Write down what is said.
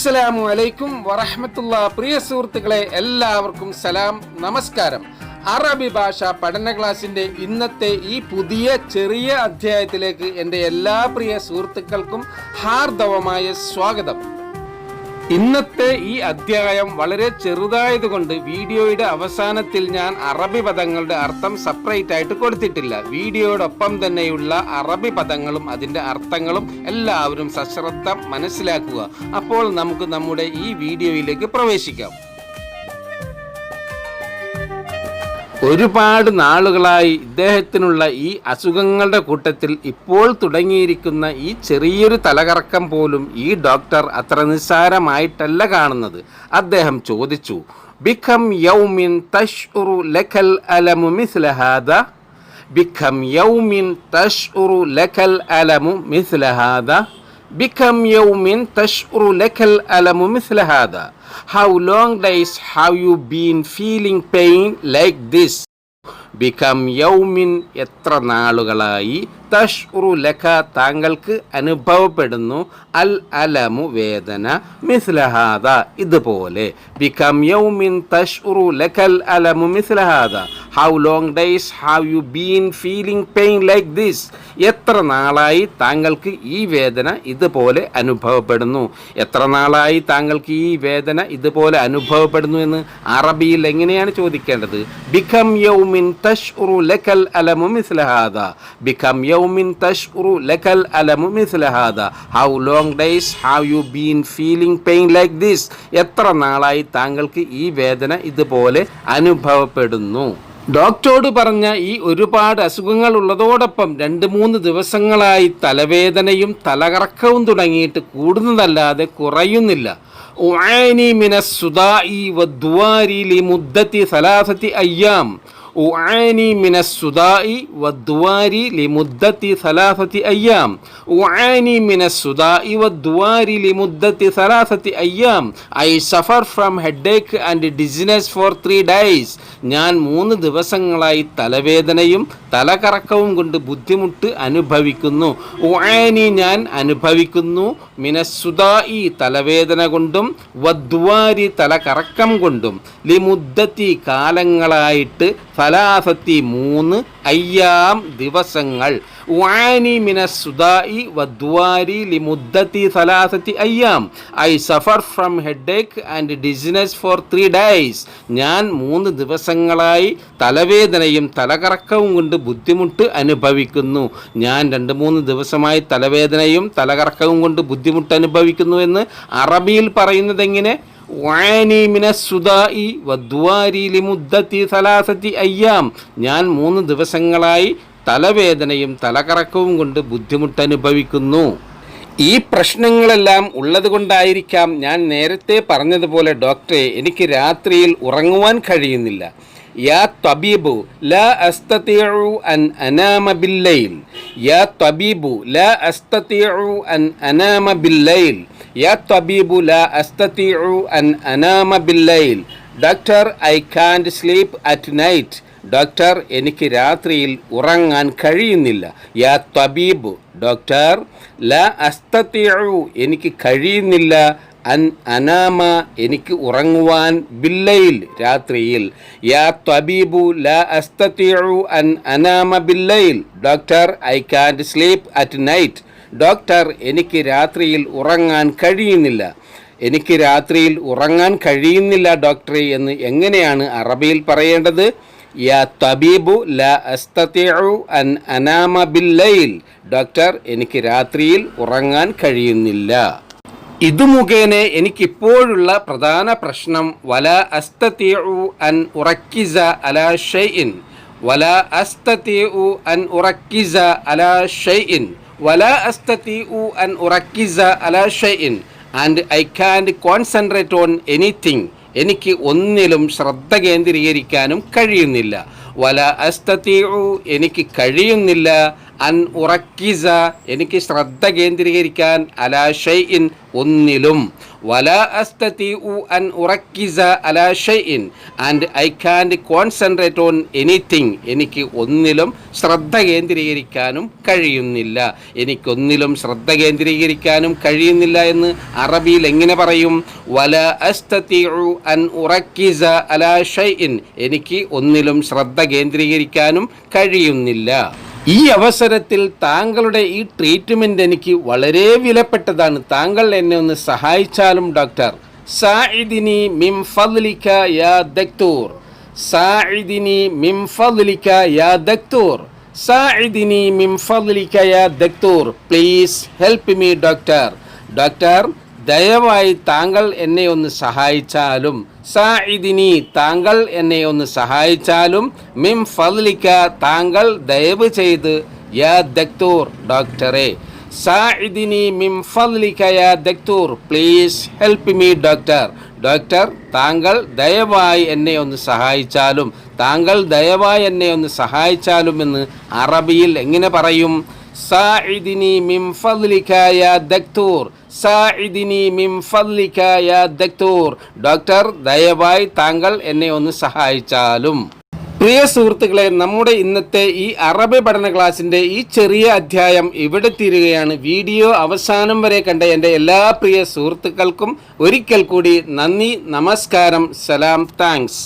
അസ്സലാമു അലൈക്കും വറഹ്മത്തുള്ളാഹി. പ്രിയ സുഹൃത്തുക്കളെ, എല്ലാവർക്കും സലാം, നമസ്കാരം. അറബി ഭാഷ പഠന ക്ലാസ്സിൻ്റെ ഇന്നത്തെ ഈ പുതിയ ചെറിയ അധ്യായത്തിലേക്ക് എൻ്റെ എല്ലാ പ്രിയ സുഹൃത്തുക്കൾക്കും ഹാർദവമായ സ്വാഗതം. ഇന്നത്തെ ഈ അധ്യായം വളരെ ചെറുതായതുകൊണ്ട് വീഡിയോയുടെ അവസാനത്തിൽ ഞാൻ അറബി പദങ്ങളുടെ അർത്ഥം സെപ്പറേറ്റ് ആയിട്ട് കൊടുത്തിട്ടില്ല. വീഡിയോയോടൊപ്പം തന്നെയുള്ള അറബി പദങ്ങളും അതിൻ്റെ അർത്ഥങ്ങളും എല്ലാവരും സശ്രദ്ധം മനസ്സിലാക്കുക. അപ്പോൾ നമുക്ക് നമ്മുടെ ഈ വീഡിയോയിലേക്ക് പ്രവേശിക്കാം. ഒരുപാട് നാളുകളായി ഇദ്ദേഹത്തിനുള്ള ഈ അസുഖങ്ങളുടെ കൂട്ടത്തിൽ ഇപ്പോൾ തുടങ്ങിയിരിക്കുന്ന ഈ ചെറിയൊരു തലകറക്കം പോലും ഈ ഡോക്ടർ അത്ര നിസ്സാരമായിട്ടല്ല കാണുന്നത്. അദ്ദേഹം ചോദിച്ചു, ബിഖം യൗമിൻ തശ്ഉറു ലകൽ അലമു മിസ്ല ഹാദാ, ബിഖം യൗമിൻ തശ്ഉറു ലകൽ അലമു മിസ്ല ഹാദാ, ബിഖം യൗമിൻ തശ്ഉറു ലകൽ അലമു മിസ്ല ഹാദാ. How long days have you been feeling pain like this? ബിഖം യൗമിൻ, എത്ര നാളുകളായി, തശ്ഉറു ലക, താങ്കൾക്ക് അനുഭവപ്പെടുന്നു, അൽ അലമു, വേദന, മിസ്ല ഹാദാ, ഇതുപോലെ. ബിഖം യൗമിൻ തശ്ഉറു ലകൽ അലമു മിസ്ല ഹാദാ. How long days have you been feeling pain like this? എത്ര നാളായി താങ്കൾക്ക് ഈ വേദന ഇതുപോലെ അനുഭവപ്പെടുന്നു? എത്ര നാളായി താങ്കൾക്ക് ഈ വേദന ഇതുപോലെ അനുഭവപ്പെടുന്നു എന്ന് അറബിയിൽ എങ്ങനെയാണ് ചോദിക്കേണ്ടത്? ബിഖം യൗമിൻ തശ്ഉറു ലകൽ അലമു മിസ്ല ഹാദാ, ബിഖം യൗമിൻ തശ്ഉറു ലകൽ അലമു മിസ്ല ഹാദാ. How long days have you been feeling pain like this? എത്ര നാളായി താങ്കൾക്ക് ഈ വേദന ഇതുപോലെ അനുഭവപ്പെടുന്നു? ഡോക്ടറോട് പറഞ്ഞ ഈ ഒരുപാട് അസുഖങ്ങൾ ഉള്ളതോടൊപ്പം 2-3 ദിവസങ്ങളായി തലവേദനയും തലകറക്കവും തുടങ്ങിയിട്ട് കൂടുന്നതല്ലാതെ കുറയുന്നില്ല. ഉആനി മിനസ് സുദാഇ വദ്വാരി ലിമുദ്ദതി 3 അയ്യാം. ഉആനി മിനസ് സുദാഇ വദ്വാരി ലിമുദ്ദതി 3 അയ്യാം. ഉആനി മിനസ് സുദാഇ വദ്വാരി ലിമുദ്ദതി 3 അയ്യാം. I suffer from headache and dizziness for 3 days. ഞാൻ 3 ദിവസങ്ങളായി തലവേദനയും തലകറക്കവും കൊണ്ട് ബുദ്ധിമുട്ട് അനുഭവിക്കുന്നു. ഉആനി, ഞാൻ അനുഭവിക്കുന്നു, മിനസ് സുദാഇ, തലവേദന കൊണ്ടും, വദ്വാരി, തലകറക്കം കൊണ്ടും, ലിമുദ്ദതി, കാലങ്ങളായിട്ട്, 3 അയ്യാം, ദിവസങ്ങൾ. ഉആനി മിനസ് സുദാഇ വദ്വാരി ലിമുദ്ദതി 3 അയ്യാം. I suffer from headache and dizziness for 3 days. ഞാൻ 3 ദിവസങ്ങളായി തലവേദനയും തലകറക്കവും കൊണ്ട് ബുദ്ധിമുട്ട് അനുഭവിക്കുന്നു. ഞാൻ 2-3 ദിവസമായി തലവേദനയും തലകറക്കവും കൊണ്ട് ബുദ്ധിമുട്ട് അനുഭവിക്കുന്നു എന്ന് അറബിയിൽ പറയുന്നത് എങ്ങനെ? ഉആനി മിനസ് സുദാഇ വദ്വാരി ലിമുദ്ദതി 3 അയ്യാം. ഞാൻ 3 ദിവസങ്ങളായി തലവേദനയും തലകറക്കവും കൊണ്ട് ബുദ്ധിമുട്ടനുഭവിക്കുന്നു. ഈ പ്രശ്നങ്ങളെല്ലാം ഉള്ളത് കൊണ്ടായിരിക്കാം ഞാൻ നേരത്തെ പറഞ്ഞതുപോലെ, ഡോക്ടറെ, എനിക്ക് രാത്രിയിൽ ഉറങ്ങുവാൻ കഴിയുന്നില്ല. യാ തബീബു ലാ അസ്തതിഉ അൻ അനാമ ബില്ലൈൽ. യാ തബീബു ലാ അസ്തതിഉ അൻ അനാമ ബില്ലൈൽ. യാ തബീബു ലാ അസ്തതിഉ അൻ അനാമ ബില്ലൈൽ. Doctor, I can't sleep at night. Doctor, എനിക്ക് രാത്രിയിൽ ഉറങ്ങാൻ കഴിയുന്നില്ല. യാ തബീബു, ഡോക്ടർ, ലാ അസ്തതിഉ, എനിക്ക് കഴിയുന്നില്ല, അൻ അനാമ, എനിക്ക് ഉറങ്ങുവാൻ, ബില്ലൈൽ, രാത്രിയിൽ. യാ തബീബു ലാ അസ്തതിഉ അൻ അനാമ ബില്ലൈൽ. Doctor, I can't sleep at night. Doctor, എനിക്ക് രാത്രിയിൽ ഉറങ്ങാൻ കഴിയുന്നില്ല. എനിക്ക് രാത്രിയിൽ ഉറങ്ങാൻ കഴിയുന്നില്ല ഡോക്ടറെ എന്ന് എങ്ങനെയാണ് അറബിയിൽ പറയേണ്ടത്? യാ തബീബു ലാ അസ്തതിഉ അൻ അനാമ ബില്ലൈൽ. ഡോക്ടർ, എനിക്ക് രാത്രിയിൽ ഉറങ്ങാൻ കഴിയുന്നില്ല. ഇതു മുഖേന എനിക്കിപ്പോഴുള്ള പ്രധാന പ്രശ്നം, വലാ അസ്തതിഉ അൻ ഉറക്കിസ അലാ ഷൈഇൻ, വലാ അസ്തതിഉ അൻ ഉറക്കിസ അലാ ഷൈഇൻ, വലാ അസ്തതിഉ അൻ ഉറക്കിസ അലാ ഷൈഇൻ, and I can't concentrate on anything. എനിക്ക് ഒന്നിലും ശ്രദ്ധ കേന്ദ്രീകരിക്കാനും കഴിയുന്നില്ല. വല അസ്തതിഉ, എനിക്ക് കഴിയുന്നില്ല, അൻ ഉറക്കിസ എനിക്ക് ശ്രദ്ധ കേന്ദ്രീകരിക്കാൻ അലാ ഷൈഇൻ ഒന്നിലും വലാ അസ്തതിഉ അൻ ഉറക്കിസ അലാ ഷൈഇൻ and I can't concentrate on anything എനിക്ക് ഒന്നിലും ശ്രദ്ധ കേന്ദ്രീകരിക്കാനും കഴിയുന്നില്ല, എനിക്കൊന്നിലും ശ്രദ്ധ കേന്ദ്രീകരിക്കാനും കഴിയുന്നില്ല എന്ന് അറബിയിൽ എങ്ങനെ പറയും? വലാ അസ്തതിഉ അൻ ഉറക്കിസ അലാ ഷൈഇൻ എനിക്ക് ഒന്നിലും ശ്രദ്ധ കേന്ദ്രീകരിക്കാനും കഴിയുന്നില്ല. ഈ അവസരത്തിൽ താങ്കളുടെ ഈ ട്രീറ്റ്മെൻറ്റ് എനിക്ക് വളരെ വിലപ്പെട്ടതാണ്. താങ്കൾ എന്നെ ഒന്ന് സഹായിച്ചാലും ഡോക്ടർ. സാഇദിനി മിൻ ഫദ്ലിക യാ ദക്തൂർ, സാഇദിനി മിൻ ഫദ്ലിക യാ ദക്തൂർ, സാഇദിനി മിൻ ഫദ്ലിക യാ ദക്തൂർ, please help me doctor. Doctor ദയവായി താങ്കൾ എന്നെ ഒന്ന് സഹായിച്ചാലും, സാഇദിനി താങ്കൾ എന്നെ ഒന്ന് സഹായിച്ചാലും, മിൻ ഫദ്ലിക താങ്കൾ ദയവ് ചെയ്ത്, യാ ദക്തൂർ ഡോക്ടറെ, സാഇദിനി മിൻ ഫദ്ലിക യാ ദക്തൂർ, please help me doctor. Doctor താങ്കൾ ദയവായി എന്നെ ഒന്ന് സഹായിച്ചാലും, താങ്കൾ ദയവായി എന്നെ ഒന്ന് സഹായിച്ചാലും എന്ന് അറബിയിൽ എങ്ങനെ പറയും? സാഇദിനി മിൻ ഫദ്ലിക യാ ദക്തൂർ, സാഇദിനി മിൻ ഫദ്ലിക യാ ദക്തൂർ, ഡോക്ടർ ദയവായി താങ്കൾ എന്നെ ഒന്ന് സഹായിച്ചാലും. പ്രിയ സുഹൃത്തുക്കളെ, നമ്മുടെ ഇന്നത്തെ ഈ അറബി പഠന ക്ലാസ്സിൻ്റെ ഈ ചെറിയ അധ്യായം ഇവിടെ തീരുകയാണ്. വീഡിയോ അവസാനം വരെ കണ്ട എൻ്റെ എല്ലാ പ്രിയ സുഹൃത്തുക്കൾക്കും ഒരിക്കൽ കൂടി നന്ദി, നമസ്കാരം, സലാം, താങ്ക്സ്.